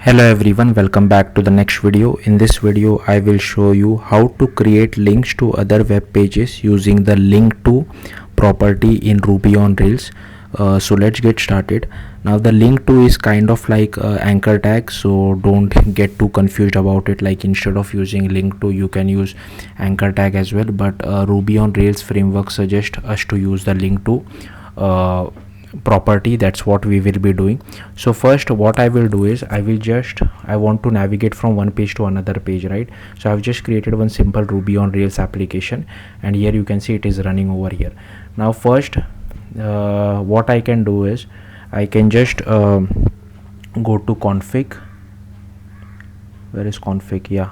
Hello everyone, welcome back to the next video. In this video I will show you how to create links to other web pages using the link to property in Ruby on Rails. So let's get started. Now the link to is kind of like anchor tag, so don't get too confused about it. Like instead of using link to, you can use anchor tag as well, but Ruby on Rails framework suggests us to use the link to property. That's what we will be doing. So first what I will do is I want to navigate from one page to another page, right? So I've just created one simple Ruby on Rails application, and here you can see it is running over here. Now first what I can do is I can just go to config. Where is config? Yeah,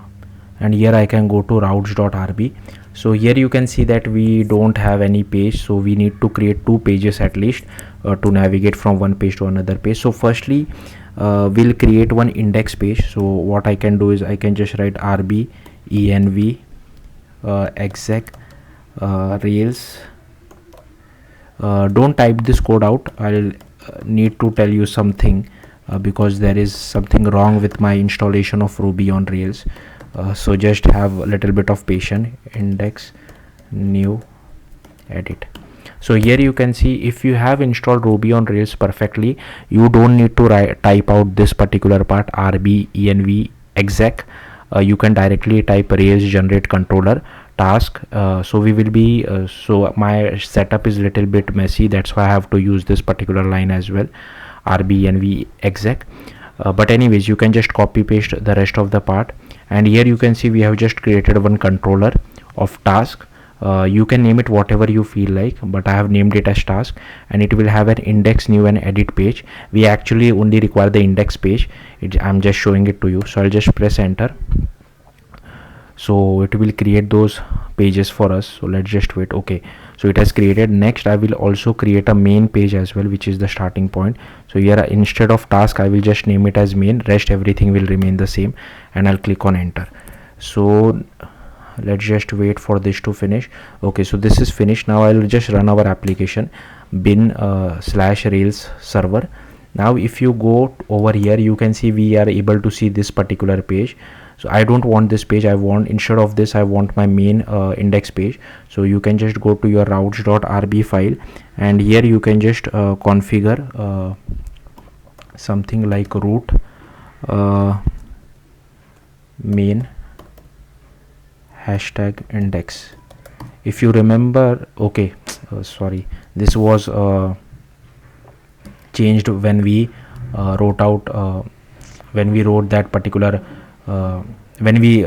and here I can go to routes.rb. So here you can see that we don't have any page, so we need to create two pages at least to navigate from one page to another page. So firstly we'll create one index page. So what I can do is I can just write rb env exec rails. Don't type this code out, I'll need to tell you something because there is something wrong with my installation of Ruby on Rails. So just have a little bit of patience. Index new edit. So here you can see if you have installed Ruby on Rails perfectly, you don't need to type out this particular part rb env exec. You can directly type Rails generate controller task. So we will be so my setup is little bit messy, that's why I have to use this particular line as well, rb env exec. But anyways, you can just copy paste the rest of the part, and here you can see we have just created one controller of task. You can name it whatever you feel like, but I have named it as task, and it will have an index new and edit page. We actually only require the index page. I'm just showing it to you, so I'll just press enter. So it will create those pages for us. So let's just wait. Okay, so it has created. Next I will also create a main page as well, which is the starting point. So here instead of task I will just name it as main, rest everything will remain the same, and I'll click on enter. So let's just wait for this to finish. Okay, so this is finished. Now I'll just run our application bin /rails server. Now if you go over here, you can see we are able to see this particular page. So I don't want this page, I want, instead of this, I want my main index page. So you can just go to your routes.rb file, and here you can just configure something like root main hashtag index. If you remember, okay, sorry, this was changed when we wrote that particular when we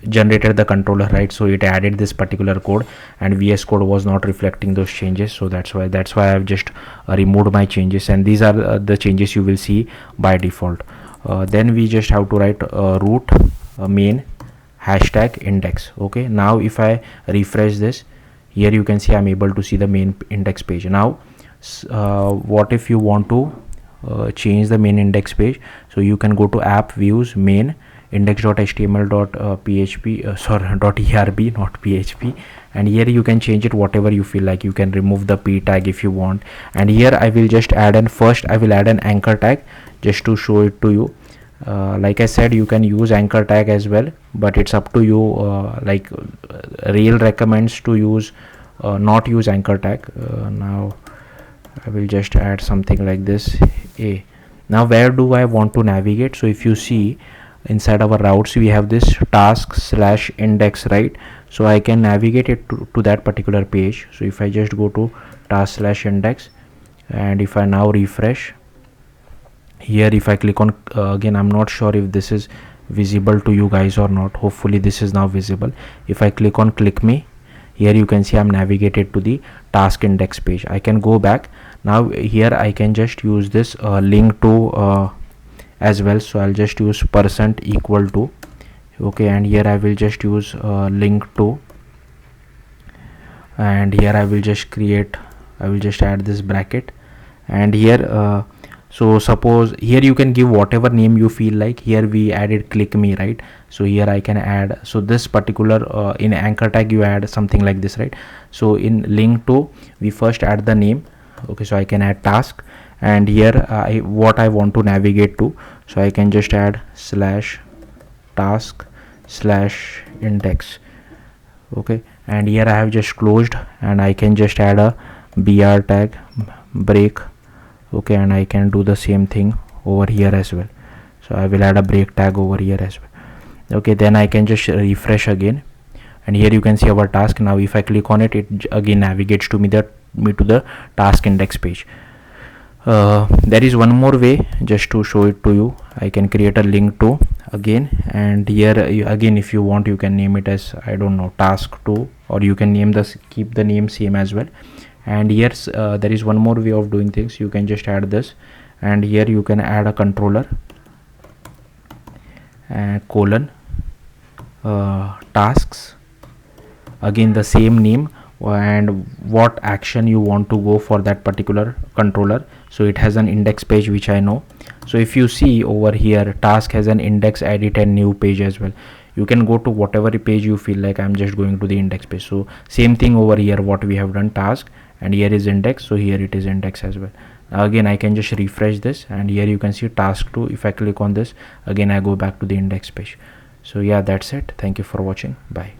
generated the controller, right? So it added this particular code, and VS Code was not reflecting those changes. So that's why I've just removed my changes, and these are the changes you will see by default. Then we just have to write root main hashtag index. Okay, now if I refresh this, here you can see I'm able to see the main index page. Now what if you want to change the main index page? So you can go to app views main index.html.php .erb, not php, and here you can change it whatever you feel like. You can remove the p tag if you want, and here I will just add an anchor tag just to show it to you. Like I said, you can use anchor tag as well, but it's up to you. Like Rail recommends to use not use anchor tag. Now I will just add something like this. Now where do I want to navigate? So if you see inside our routes, we have this task /index, right? So I can navigate it to that particular page. So if I just go to task /index, and if I now refresh here, if I click on again, I'm not sure if this is visible to you guys or not. Hopefully this is now visible. If I click on click me, here you can see I'm navigated to the task index page. I can go back. Now here I can just use this link to as well. So I'll just use %=, okay, and here I will just use link to, and here I will just add this bracket, and here so suppose here you can give whatever name you feel like. Here we added click me, right? So here I can add, so this particular in anchor tag you add something like this, right? So in link to, we first add the name. Okay, so I can add task, and here what I want to navigate to. So I can just add slash task slash index. Okay, and here I have just closed, and I can just add a br tag break. Okay, and I can do the same thing over here as well. So I will add a break tag over here as well. Okay, then I can just refresh again, and here you can see our task. Now if I click on it, it again navigates to me to the task index page. There is one more way, just to show it to you. I can create a link to again, and here again, if you want, you can name it as, I don't know, task2, or you can name this, keep the name same as well. And here there is one more way of doing things. You can just add this, and here you can add a controller and colon tasks, again the same name, and what action you want to go for that particular controller. So it has an index page, which I know. So if you see over here, task has an index, edit, and new page as well. You can go to whatever page you feel like. I'm just going to the index page. So same thing over here, what we have done, task, and here is index, so here it is index as well. Now again, I can just refresh this, and here you can see task2. If I click on this, again I go back to the index page. So yeah, that's it. Thank you for watching. Bye.